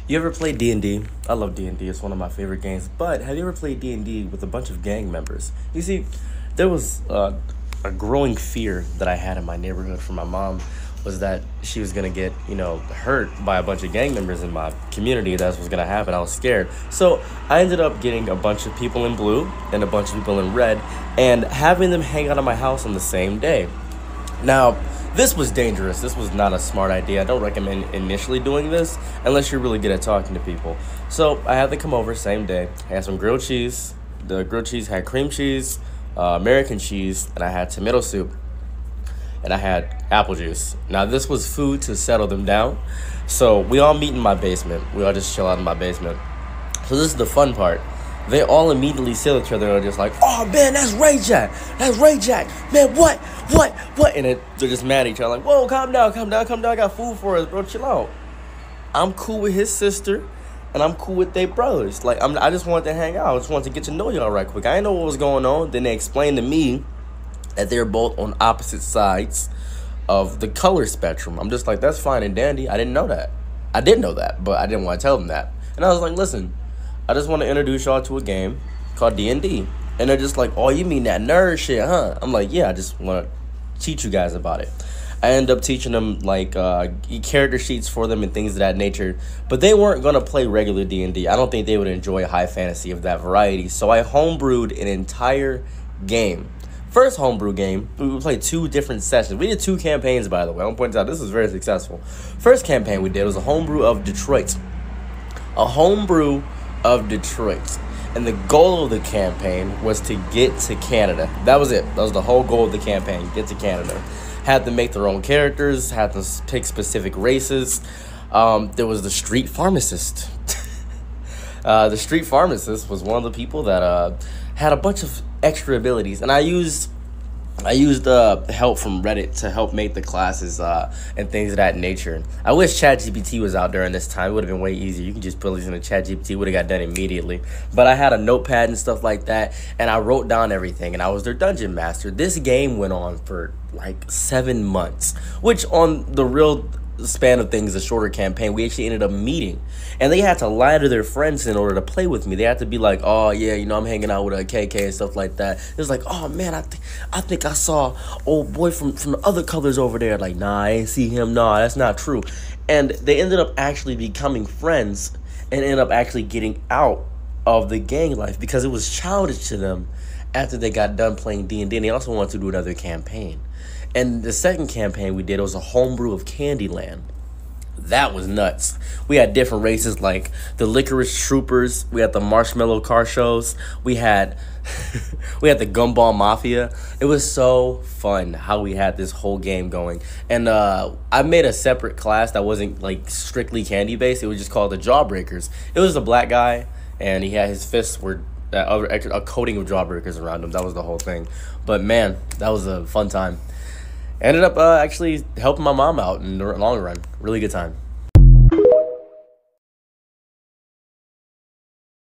You ever played D&D? I love D&D. It's one of my favorite games. But have you ever played D&D with a bunch of gang members? You see, there was a growing fear that I had in my neighborhood from my mom was that she was gonna get, hurt by a bunch of gang members in my community. That's what's gonna happen. I was scared. So I ended up getting a bunch of people in blue and a bunch of people in red and having them hang out at my house on the same day. Now, this was dangerous. This was not a smart idea. I don't recommend initially doing this unless you're really good at talking to people. So I had them come over same day. I had some grilled cheese. The grilled cheese had cream cheese, American cheese, and I had tomato soup. And I had apple juice. Now, this was food to settle them down. So we all meet in my basement. We all just chill out in my basement. So this is the fun part. They all immediately see each other and are just like, "Oh man, that's Ray Jack. That's Ray Jack. Man, what? And they're just mad at each other, like, "Whoa, calm down. I got food for us, bro. Chill out." I'm cool with his sister, and I'm cool with their brothers. Like, I just wanted to hang out. I just wanted to get to know y'all right quick. I didn't know what was going on. Then they explained to me that they're both on opposite sides of the color spectrum. I'm just like, that's fine and dandy. I didn't know that. I did know that, but I didn't want to tell them that. And I was like, listen, I just want to introduce y'all to a game called D&D. And they're just like, "Oh, you mean that nerd shit, huh?" I'm like, yeah, I just want to teach you guys about it. I ended up teaching them, like, character sheets for them and things of that nature. But they weren't going to play regular D&D. I don't think they would enjoy high fantasy of that variety. So I homebrewed an entire game. First homebrew game, we played 2 different sessions. We did 2 campaigns, by the way. I want to point out this was very successful. First campaign we did was a homebrew of Detroit. A homebrew of Detroit. And the goal of the campaign was to get to Canada. That was it. That was the whole goal of the campaign, get to Canada. Had to make their own characters, had to pick specific races. There was the street pharmacist. The street pharmacist was one of the people that had a bunch of extra abilities. And I used help from Reddit to help make the classes and things of that nature. I wish ChatGPT was out during this time. It would have been way easier. You can just put these in ChatGPT. It would have got done immediately. But I had a notepad and stuff like that, and I wrote down everything, and I was their dungeon master. This game went on for like 7 months, which on the real span of things, a shorter campaign, we actually ended up meeting, and they had to lie to their friends in order to play with me. They had to be like, "Oh yeah, I'm hanging out with a KK and stuff like that." It was like, "Oh man, I think I saw old boy from the other colors over there." Like, "Nah, I ain't see him. Nah, that's not true." And they ended up actually becoming friends and ended up actually getting out of the gang life because it was childish to them after they got done playing D&D. And they also wanted to do another campaign. And the second campaign we did was a homebrew of Candyland. That was nuts. We had different races like the Licorice Troopers. We had the Marshmallow Car Shows. We had the Gumball Mafia. It was so fun how we had this whole game going. And I made a separate class that wasn't like strictly candy based. It was just called the Jawbreakers. It was a black guy, and he had his fists were a coating of Jawbreakers around him. That was the whole thing. But man, that was a fun time. Ended up actually helping my mom out in the long run. Really good time.